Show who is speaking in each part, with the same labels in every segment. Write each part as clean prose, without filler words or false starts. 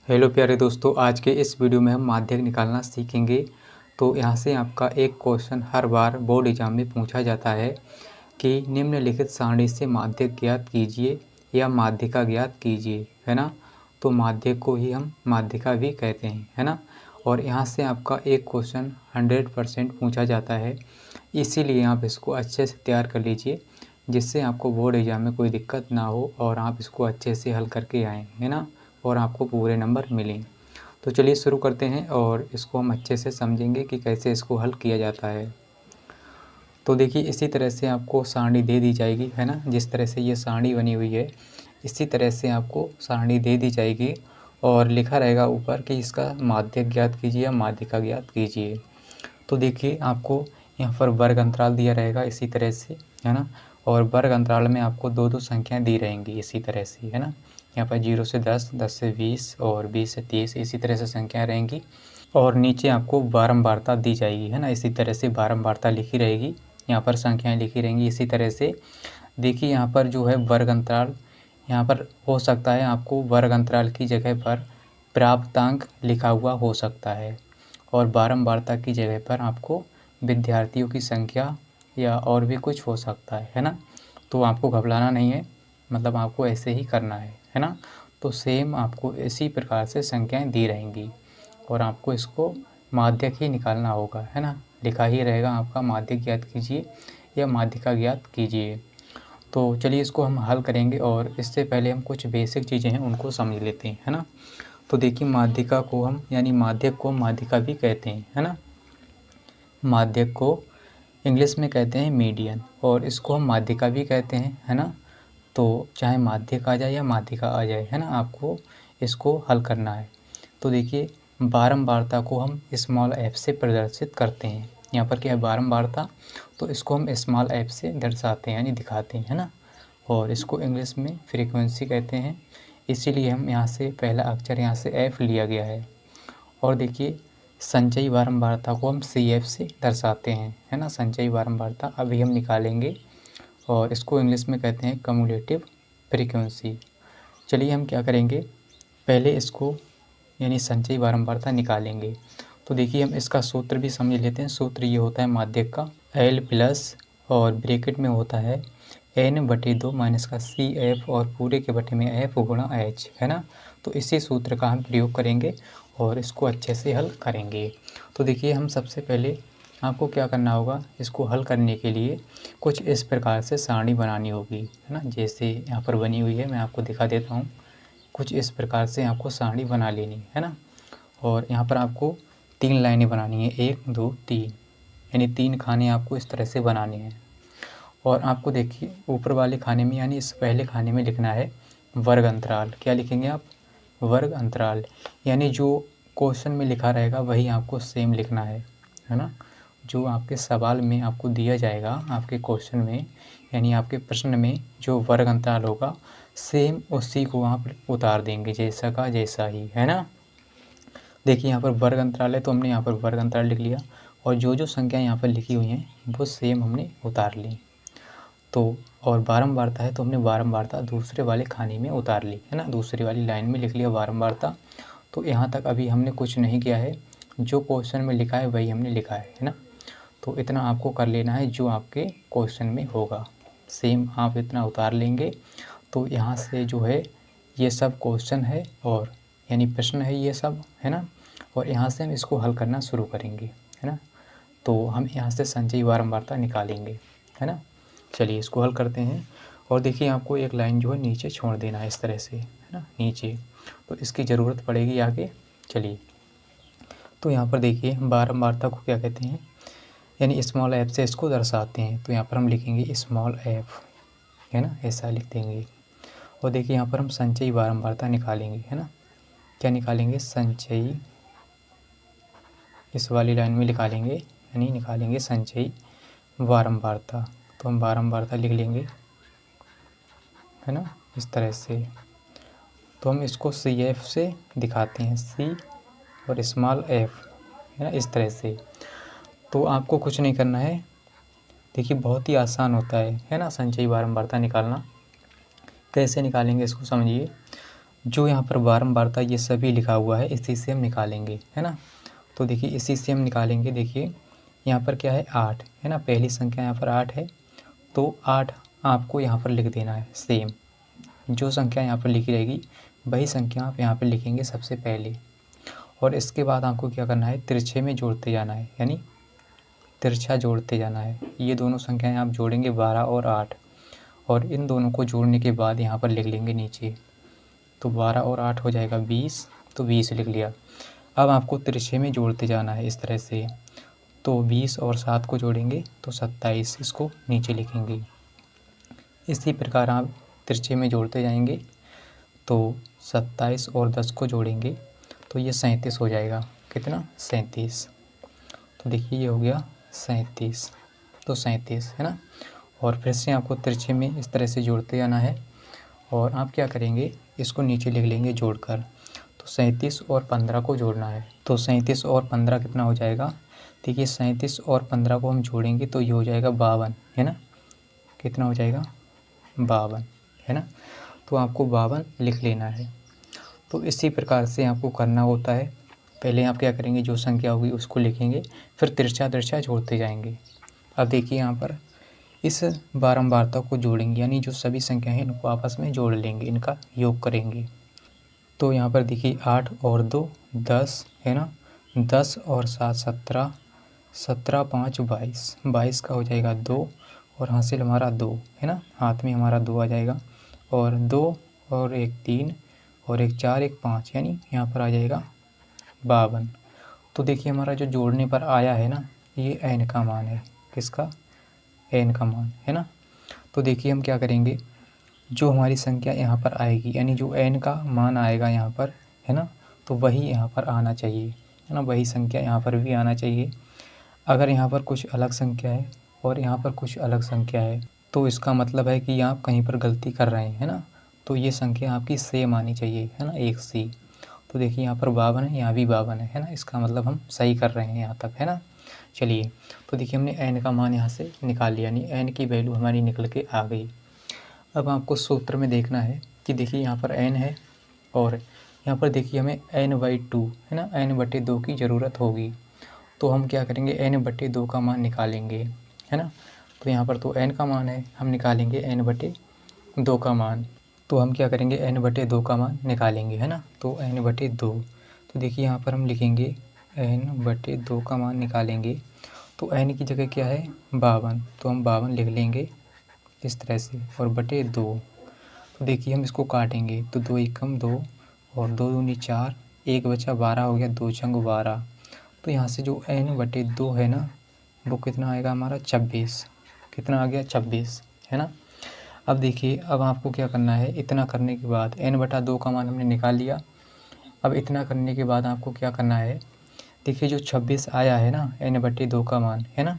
Speaker 1: Hello प्यारे दोस्तों, आज के इस वीडियो में हम माध्यक निकालना सीखेंगे। तो यहाँ से आपका एक क्वेश्चन हर बार बोर्ड एग्जाम में पूछा जाता है कि निम्नलिखित सारणी से माध्यक ज्ञात कीजिए या माध्यिका ज्ञात कीजिए, है ना। तो माध्यक को ही हम माध्यिका भी कहते हैं, है ना। और यहाँ से आपका एक क्वेश्चन 100% पूछा जाता है, इसीलिए आप इसको अच्छे से तैयार कर लीजिए जिससे आपको बोर्ड एग्जाम में कोई दिक्कत ना हो और आप इसको अच्छे से हल करके आएँ, है ना, और आपको पूरे नंबर मिलें। तो चलिए शुरू करते हैं और इसको हम अच्छे से समझेंगे कि कैसे इसको हल किया जाता है। तो देखिए, इसी तरह से आपको सारणी दे दी जाएगी, है ना। जिस तरह से ये सारणी बनी हुई है इसी तरह से आपको सारणी दे दी जाएगी और लिखा रहेगा ऊपर कि इसका माध्यक ज्ञात कीजिए या माध्यिका ज्ञात कीजिए। तो देखिए, आपको यहाँ पर वर्ग अंतराल दिया रहेगा इसी तरह से, है ना। और वर्ग अंतराल में आपको दो दो संख्याएं दी रहेंगी इसी तरह से, है ना। यहाँ पर 0 से 10, 10 से 20 और 20 से 30 इसी तरह से संख्याएं रहेंगी। और नीचे आपको बारंबारता दी जाएगी, है ना। इसी तरह से बारंबारता लिखी रहेगी, यहाँ पर संख्याएं लिखी रहेंगी इसी तरह से। देखिए, यहाँ पर जो है वर्ग अंतराल, यहाँ पर हो सकता है आपको वर्ग अंतराल की जगह पर प्राप्तांक लिखा हुआ हो सकता है और बारंबारता की जगह पर आपको विद्यार्थियों की संख्या या और भी कुछ हो सकता है ना। तो आपको घबराना नहीं है, मतलब आपको ऐसे ही करना है ना। तो सेम आपको इसी प्रकार से संख्याएं दी रहेंगी और आपको इसको माध्यक ही निकालना होगा, है ना। लिखा ही रहेगा आपका माध्यक ज्ञात कीजिए या माध्यिका ज्ञात कीजिए। तो चलिए इसको हम हल करेंगे और इससे पहले हम कुछ बेसिक चीज़ें हैं उनको समझ लेते हैं, है ना। तो देखिए, माध्यिका को हम यानी माध्यक को माध्यिका भी कहते हैं, है ना। माध्यक को इंग्लिश में कहते हैं मीडियन और इसको हम माध्यिका भी कहते हैं, है ना। तो चाहे माध्यक आ जाए या माध्यिका आ जाए, है ना, आपको इसको हल करना है। तो देखिए, बारंबारता को हम स्मॉल एफ से प्रदर्शित करते हैं। यहाँ पर क्या है, बारंबारता, तो इसको हम स्मॉल एफ से दर्शाते हैं यानी दिखाते हैं, है ना। और इसको इंग्लिश में फ्रीक्वेंसी कहते हैं, इसीलिए हम यहाँ से पहला अक्षर यहाँ से एफ लिया गया है। और देखिए, संचयी बारंबारता को हम सी एफ से दर्शाते हैं, है ना। संचयी बारंबारता अभी हम निकालेंगे और इसको इंग्लिश में कहते हैं कम्युलेटिव फ्रीक्वेंसी। चलिए हम क्या करेंगे, पहले इसको यानी संचयी बारंबारता निकालेंगे। तो देखिए, हम इसका सूत्र भी समझ लेते हैं। सूत्र ये होता है माध्यक का L प्लस और ब्रैकेट में होता है N/2 माइनस का CF और पूरे के बटे में F गुणा H, है ना। तो इसी सूत्र का हम प्रयोग करेंगे और इसको अच्छे से हल करेंगे। तो देखिए, हम सबसे पहले आपको क्या करना होगा, इसको हल करने के लिए कुछ इस प्रकार से सारणी बनानी होगी, है ना। जैसे यहाँ पर बनी हुई है, मैं आपको दिखा देता हूँ। कुछ इस प्रकार से आपको सारणी बना लेनी है ना। और यहाँ पर आपको 3 लाइनें बनानी है, 1 2 3, यानी 3 खाने आपको इस तरह से बनाने हैं। और आपको देखिए, ऊपर वाले खाने में यानी इस पहले खाने में लिखना है वर्ग अंतराल। क्या लिखेंगे आप, वर्ग अंतराल, यानी जो क्वेश्चन में लिखा रहेगा वही आपको सेम लिखना है ना। जो आपके सवाल में आपको दिया जाएगा आपके क्वेश्चन में, यानी आपके प्रश्न में जो वर्ग अंतराल होगा सेम उसी को आप उतार देंगे, जैसा का जैसा ही, है ना। देखिए, यहाँ पर वर्ग अंतराल है तो हमने यहाँ पर वर्ग अंतराल लिख लिया और जो जो संख्या यहाँ पर लिखी हुई हैं वो सेम हमने उतार ली। तो और बारंबारता है तो हमने बारंबारता दूसरे वाले खाने में उतार ली, है ना। दूसरी वाली लाइन में लिख लिया बारंबारता। तो यहाँ तक अभी हमने कुछ नहीं किया है, जो क्वेश्चन में लिखा है वही हमने लिखा है ना। तो इतना आपको कर लेना है जो आपके क्वेश्चन में होगा, सेम आप इतना उतार लेंगे। तो यहाँ से जो है ये सब क्वेश्चन है और यानी प्रश्न है ये सब, है ना। और यहाँ से हम इसको हल करना शुरू करेंगे, है ना। तो हम यहाँ से संचयी बारंबारता निकालेंगे, है ना। चलिए इसको हल करते हैं। और देखिए, आपको एक लाइन जो है नीचे छोड़ देना है इस तरह से, है ना, नीचे। तो इसकी ज़रूरत पड़ेगी आगे। चलिए, तो यहाँ पर देखिए, बारंबारता को क्या कहते हैं, यानी स्मॉल एफ से इसको दर्शाते हैं। तो यहाँ पर हम लिखेंगे स्मॉल एफ, है ना, ऐसा लिख देंगे। और देखिए, यहाँ पर हम संचयी बारंबारता निकालेंगे, है ना। क्या निकालेंगे, संचयी, इस वाली लाइन में निकालेंगे, यानी निकालेंगे संचयी बारंबारता। तो हम बारंबारता लिख लेंगे, है ना, इस तरह से। तो हम इसको सी एफ से दिखाते हैं, सी और स्मॉल एफ, है ना, इस तरह से। तो आपको कुछ नहीं करना है, देखिए बहुत ही आसान होता है ना, संचयी बारंबारता निकालना। कैसे निकालेंगे इसको समझिए। जो यहाँ पर बारंबारता ये सभी लिखा हुआ है, इसी से हम निकालेंगे, है ना। तो देखिए इसी से हम निकालेंगे। देखिए यहाँ पर क्या है 8, है ना, पहली संख्या यहाँ पर 8 है, तो 8 आपको यहाँ पर लिख देना है। सेम जो संख्या यहाँ पर लिखी रहेगी वही संख्या आप यहाँ पर लिखेंगे सबसे पहले, और इसके बाद आपको क्या करना है, तिरछे में जोड़ते जाना है, यानी तिरछा जोड़ते जाना है। ये दोनों संख्याएं आप जोड़ेंगे 12 और 8, और इन दोनों को जोड़ने के बाद यहाँ पर लिख लेंगे नीचे। तो 12 और 8 हो जाएगा 20, तो 20 लिख लिया। अब आपको तिरछे में जोड़ते जाना है इस तरह से। तो 20 और 7 को जोड़ेंगे तो 27, इसको नीचे लिखेंगे। इसी प्रकार आप तिरछे में जोड़ते जाएंगे तो 27 और 10 को जोड़ेंगे तो ये 37 हो जाएगा। कितना? 37। तो देखिए ये हो गया 37, तो 37, है ना। और फिर से आपको तिरछे में इस तरह से जोड़ते जाना है, और आप क्या करेंगे, इसको नीचे लिख लेंगे जोड़कर। तो 37 और 15 को जोड़ना है। तो 37 और 15 कितना हो जाएगा? देखिए 37 और 15 को हम जोड़ेंगे तो ये हो जाएगा 52, है ना। कितना हो जाएगा? 52, है ना। तो आपको 52 लिख लेना है। तो इसी प्रकार से आपको करना होता है। पहले आप क्या करेंगे, जो संख्या होगी उसको लिखेंगे, फिर तिरछा तिरछा जोड़ते जाएंगे। अब देखिए यहाँ पर इस बारंबारता को जोड़ेंगे, यानी जो सभी संख्याएं हैं इनको आपस में जोड़ लेंगे, इनका योग करेंगे। तो यहाँ पर देखिए 8 और 2 10, है ना। 10 और 7 17, 17 5 22, 22 का हो जाएगा 2, और हासिल हमारा 2, है ना, हाथ में हमारा 2 आ जाएगा। और 2 और 1 3 और 1 4 1 5, यानी यहाँ पर आ जाएगा 52। तो देखिए हमारा जो जोड़ने पर आया है ना, ये n का मान है। किसका? n का मान, है ना। तो देखिए हम क्या करेंगे, जो हमारी संख्या यहाँ पर आएगी, यानी जो n का मान आएगा यहाँ पर, है ना, तो वही यहाँ पर आना चाहिए, है ना, वही संख्या यहाँ पर भी आना चाहिए। अगर यहाँ पर कुछ अलग संख्या है और यहाँ पर कुछ अलग संख्या है तो इसका मतलब है कि आप कहीं पर गलती कर रहे हैं, है ना। तो ये संख्या आपकी सेम आनी चाहिए, है ना, एक सी। तो देखिए यहाँ पर 52 है, यहाँ भी 52 है ना, इसका मतलब हम सही कर रहे हैं यहाँ तक, है ना। चलिए, तो देखिए हमने n का मान यहाँ से निकाल लिया, यानी n की वैल्यू हमारी निकल के आ गई। अब आपको सूत्र में देखना है कि देखिए यहाँ पर n है, और यहाँ पर देखिए हमें n/2, है ना, n/2 की ज़रूरत होगी। तो हम क्या करेंगे, n/2 का मान निकालेंगे, है ना। तो यहाँ पर तो n का मान है, हम निकालेंगे n/2 का मान। तो हम क्या करेंगे, n/2 का मान निकालेंगे, है ना। तो n/2, तो देखिए यहाँ पर हम लिखेंगे n/2 का मान निकालेंगे। तो n की जगह क्या है 52, तो हम 52 लिख लेंगे इस तरह से, और बटे 2। तो देखिए हम इसको काटेंगे तो 2 एकम 2 और 2 दूनी 4, 1 बचा 12 हो गया, 2 छंग 12। तो यहाँ से जो n/2 है ना, वो कितना आएगा हमारा 26। कितना आ गया 26, है ना। अब देखिए अब आपको क्या करना है, इतना करने के बाद n/2 का मान हमने निकाल लिया। अब इतना करने के बाद आपको क्या करना है, देखिए जो 26 आया है ना n/2 का मान, है ना,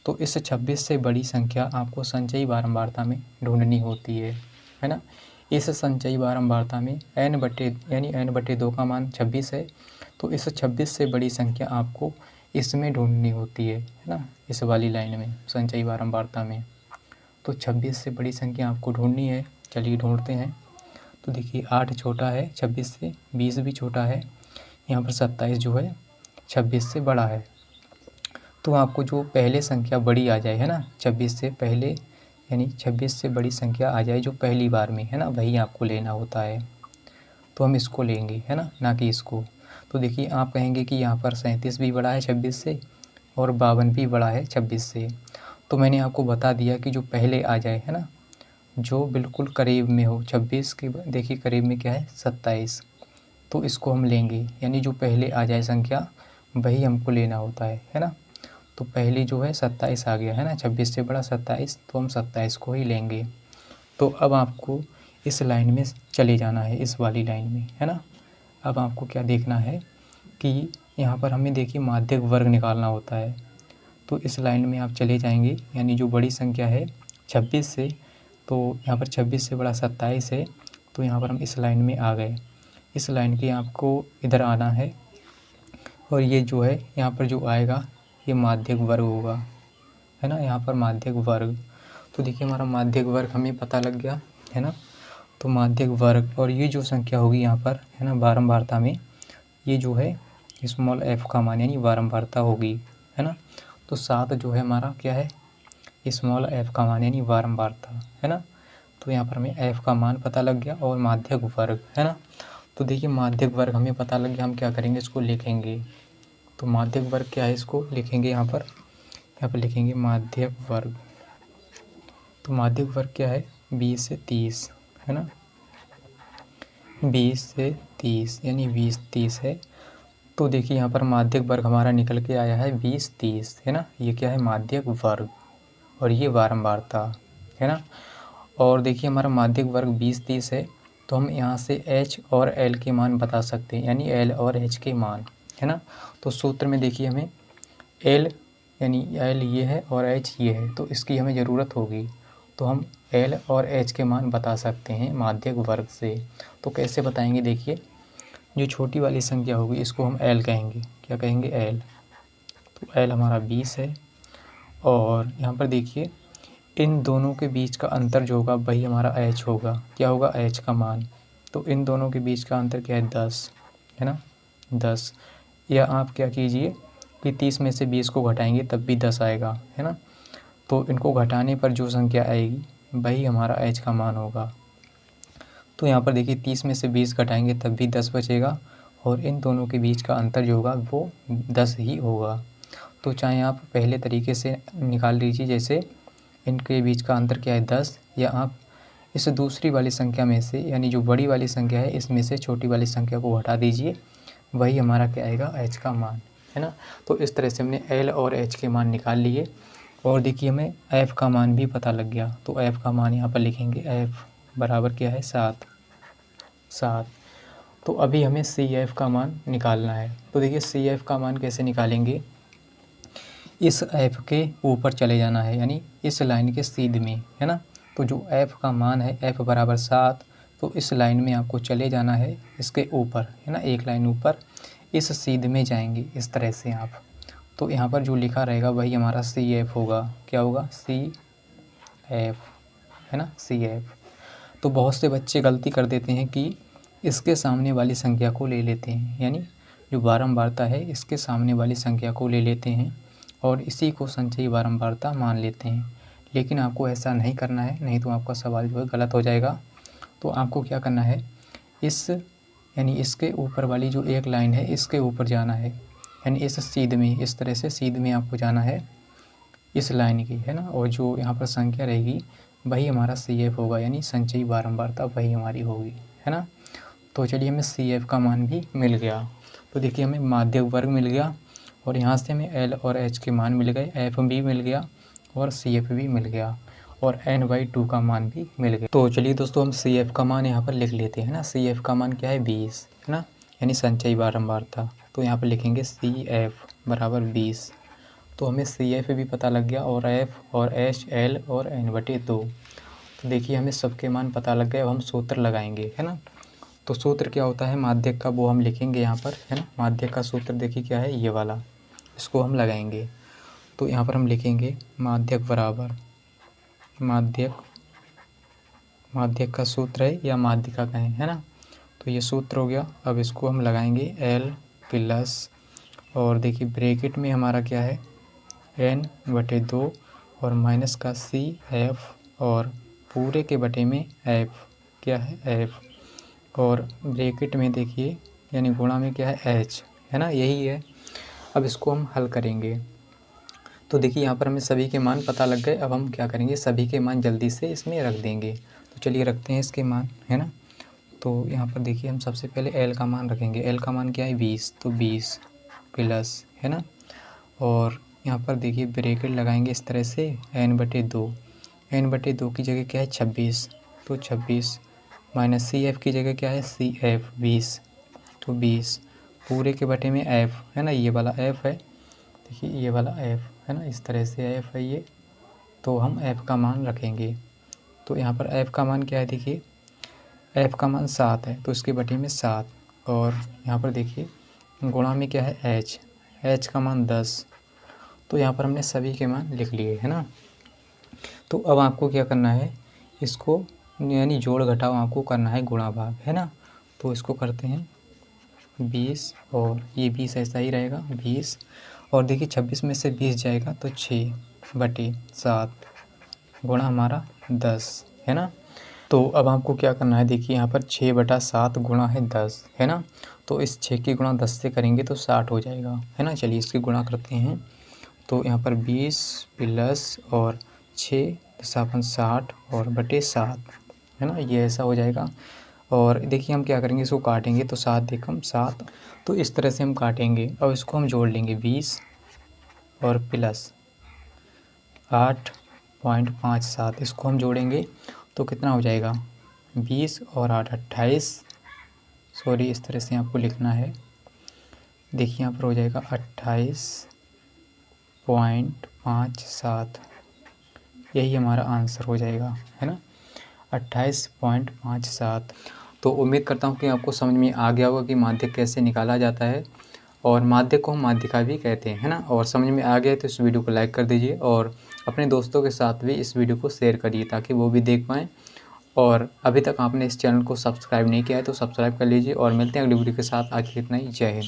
Speaker 1: तो इस 26 से बड़ी संख्या आपको संचयी बारंबारता में ढूंढनी होती है ना। इस संचयी बारंबारता में यानी n/2 का मान 26 है, तो इस 26 से बड़ी संख्या आपको इसमें ढूंढनी होती है ना, इस वाली लाइन में संचयी बारंबारता में। तो 26 से बड़ी संख्या आपको ढूंढनी है। चलिए ढूंढते हैं। तो देखिए 8 छोटा है 26 से, 20 भी छोटा है, यहाँ पर 27 जो है 26 से बड़ा है। तो आपको जो पहले संख्या बड़ी आ जाए, है ना, 26 से पहले, यानी 26 से बड़ी संख्या आ जाए जो पहली बार में, है ना, वही आपको लेना होता है। तो हम इसको लेंगे, है ना, ना कि इसको। तो देखिए आप कहेंगे कि यहाँ पर 37 भी बड़ा है 26 से, और 52 भी बड़ा है 26 से। तो मैंने आपको बता दिया कि जो पहले आ जाए, है ना, जो बिल्कुल करीब में हो 26 के, देखिए करीब में क्या है 27, तो इसको हम लेंगे, यानी जो पहले आ जाए संख्या वही हमको लेना होता है ना। तो पहली जो है 27 आ गया, है ना, 26 से बड़ा 27, तो हम 27 को ही लेंगे। तो अब आपको इस लाइन में चले जाना है, इस वाली लाइन में, है ना। अब आपको क्या देखना है कि यहाँ पर हमें देखिए माध्यक वर्ग निकालना होता है। तो इस लाइन में आप चले जाएंगे, यानी जो बड़ी संख्या है 26 से, तो यहाँ पर 26 से बड़ा 27 है, तो यहाँ पर हम इस लाइन में आ गए। इस लाइन के आपको इधर आना है, और ये जो है यहाँ पर जो आएगा ये माध्यक वर्ग होगा, है ना, यहाँ पर माध्यक वर्ग। तो देखिए हमारा माध्यक वर्ग हमें पता लग गया, है ना। तो माध्यक वर्ग, और ये जो संख्या होगी यहाँ पर है ना बारंबारता में, ये जो है स्मॉल f का मान यानी बारंबारता होगी, है ना। तो 7 जो है हमारा क्या है, स्मॉल f का मान यानी बारंबारता, है ना। तो यहाँ पर हमें f का मान पता लग गया और माध्यक वर्ग, है ना। तो देखिए माध्यक वर्ग हमें पता लग गया, हम क्या करेंगे, इसको लिखेंगे। तो माध्यक वर्ग क्या है, इसको लिखेंगे यहाँ पर लिखेंगे माध्यक वर्ग। तो माध्यक वर्ग क्या है, 20 से 30, है ना, 20 से 30 यानी 20 30 है। तो देखिए यहाँ पर माध्यक वर्ग हमारा निकल के आया है 20 30, है ना। ये क्या है, माध्यक वर्ग, और ये बारंबारता, है ना। और देखिए हमारा माध्यक वर्ग 20 30 है, तो हम यहाँ से h और l के मान बता सकते हैं, यानी l और h के मान, है ना। तो सूत्र में देखिए हमें l यानी l ये है और h ये है, तो इसकी हमें ज़रूरत होगी। तो हम l और h के मान बता सकते हैं माध्यक वर्ग से। तो कैसे बताएंगे, देखिए जो छोटी वाली संख्या होगी इसको हम l कहेंगे, क्या कहेंगे, l। तो l हमारा 20 है, और यहाँ पर देखिए इन दोनों के बीच का अंतर जो होगा वही हमारा h होगा, क्या होगा, h का मान। तो इन दोनों के बीच का अंतर क्या है, 10, है ना, 10। या आप क्या कीजिए कि 30 में से 20 को घटाएंगे तब भी 10 आएगा, है ना। तो इनको घटाने पर जो संख्या आएगी वही हमारा h का मान होगा। तो यहाँ पर देखिए 30 में से 20 घटाएंगे तब भी 10 बचेगा, और इन दोनों के बीच का अंतर जो होगा वो 10 ही होगा। तो चाहे आप पहले तरीके से निकाल लीजिए, जैसे इनके बीच का अंतर क्या है, 10, या आप इस दूसरी वाली संख्या में से यानी जो बड़ी वाली संख्या है इसमें से छोटी वाली संख्या को हटा दीजिए, वही हमारा क्या आएगा, h का मान, है ना। तो इस तरह से हमने l और h के मान निकाल लिए, और देखिए हमें f का मान भी पता लग गया। तो f का मान यहाँ पर लिखेंगे, f बराबर क्या है, 7। तो अभी हमें CF का मान निकालना है। तो देखिए CF का मान कैसे निकालेंगे, इस f के ऊपर चले जाना है, यानी इस लाइन के सीध में, है ना। तो जो f का मान है f बराबर 7, तो इस लाइन में आपको चले जाना है इसके ऊपर, है ना, एक लाइन ऊपर इस सीध में जाएंगे इस तरह से आप। तो यहाँ पर जो लिखा रहेगा वही हमारा CF होगा, क्या होगा, CF, है ना, CF। तो बहुत से बच्चे गलती कर देते हैं कि इसके सामने वाली संख्या को ले लेते हैं, यानी जो बारंबारता है इसके सामने वाली संख्या को ले लेते हैं और इसी को संचयी बारंबारता मान लेते हैं। लेकिन आपको ऐसा नहीं करना है, नहीं तो आपका सवाल जो है गलत हो जाएगा। तो आपको क्या करना है, इस यानी इसके ऊपर वाली जो एक लाइन है इसके ऊपर जाना है, यानी इस सीध में, इस तरह से सीध में आपको जाना है इस लाइन की, है ना। और जो यहाँ पर संख्या रहेगी वही हमारा CF होगा, यानी संचयी बारंबारता वही हमारी होगी, है ना। तो चलिए हमें CF का मान भी मिल गया। तो देखिए हमें माध्यक वर्ग मिल गया, और यहाँ से हमें L और H के मान मिल गए, F भी मिल गया और CF भी मिल गया, और n/2 का मान भी मिल गया। तो चलिए दोस्तों हम CF का मान यहाँ पर लिख लेते हैं ना। CF का मान क्या है, 20, है ना, यानी संचयी बारंबारता। तो यहाँ पर लिखेंगे CF बराबर 20। तो हमें CF भी पता लग गया, और F और H L और n/2। तो देखिए हमें सबके मान पता लग गए। अब हम सूत्र लगाएंगे, है ना। तो सूत्र क्या होता है माध्यक का, वो हम लिखेंगे यहाँ पर, है ना। माध्यक का सूत्र देखिए क्या है, ये वाला, इसको हम लगाएंगे। तो यहाँ पर हम लिखेंगे माध्यक बराबर, माध्यक का सूत्र है या माध्यिका कहें, है ना। तो ये सूत्र हो गया। अब इसको हम लगाएंगे L प्लस, और देखिए ब्रैकेट में हमारा क्या है, n/2 और माइनस का CF, और पूरे के बटे में F, क्या है, F, और ब्रैकेट में देखिए यानी गुणा में क्या है, H, है ना, यही है। अब इसको हम हल करेंगे। तो देखिए यहाँ पर हमें सभी के मान पता लग गए। अब हम क्या करेंगे, सभी के मान जल्दी से इसमें रख देंगे। तो चलिए रखते हैं इसके मान, है ना। तो यहाँ पर देखिए हम सबसे पहले L का मान रखेंगे। L का मान क्या है, 20, तो 20 प्लस, है ना, और यहाँ पर देखिए ब्रैकेट लगाएंगे इस तरह से, n/2, n/2 की जगह क्या है, 26, तो 26 माइनस CF की जगह क्या है, CF 20, तो 20 पूरे के बटे में F, है ना, ये वाला F है, देखिए ये वाला F, है ना, इस तरह से F है ये। तो हम F का मान रखेंगे। तो यहाँ पर F का मान क्या है, देखिए F का मान 7 है, तो इसके बटे में 7, और यहाँ पर देखिए गुणा में क्या है, H का मान 10। तो यहाँ पर हमने सभी के मान लिख लिए, है ना। तो अब आपको क्या करना है, इसको यानी जोड़ घटाव आपको करना है गुणा भाग, है ना। तो इसको करते हैं 20 और ये 20 ऐसा ही रहेगा 20 और देखिए 26 में से 20 जाएगा तो 6/7 गुणा हमारा 10, है ना। तो अब आपको क्या करना है, देखिए यहाँ पर 6/7 गुणा है 10, है ना। तो इस 6 की गुणा 10 से करेंगे तो 60 हो जाएगा, है ना। चलिए इसकी गुणा करते हैं। तो यहाँ पर 20 प्लस और 6 दसापन 60 और बटे 7, है ना, ये ऐसा हो जाएगा। और देखिए हम क्या करेंगे, इसको काटेंगे तो 7 एकम 7, तो इस तरह से हम काटेंगे। अब इसको हम जोड़ लेंगे 20 और प्लस 8.57, इसको हम जोड़ेंगे तो कितना हो जाएगा 20 और 8 28, सॉरी इस तरह से आपको लिखना है। देखिए यहाँ पर हो जाएगा 28.57, यही हमारा आंसर हो जाएगा, है ना, 28.57। तो उम्मीद करता हूँ कि आपको समझ में आ गया होगा कि माध्यक कैसे निकाला जाता है, और माध्यक को हम माध्यिका भी कहते हैं, है ना। और समझ में आ गया तो इस वीडियो को लाइक कर दीजिए और अपने दोस्तों के साथ भी इस वीडियो को शेयर करिए ताकि वो भी देख पाएँ। और अभी तक आपने इस चैनल को सब्सक्राइब नहीं किया है तो सब्सक्राइब कर लीजिए और मिलते हैं अगली वीडियो के साथ। आज के लिए इतना ही, जय हिंद।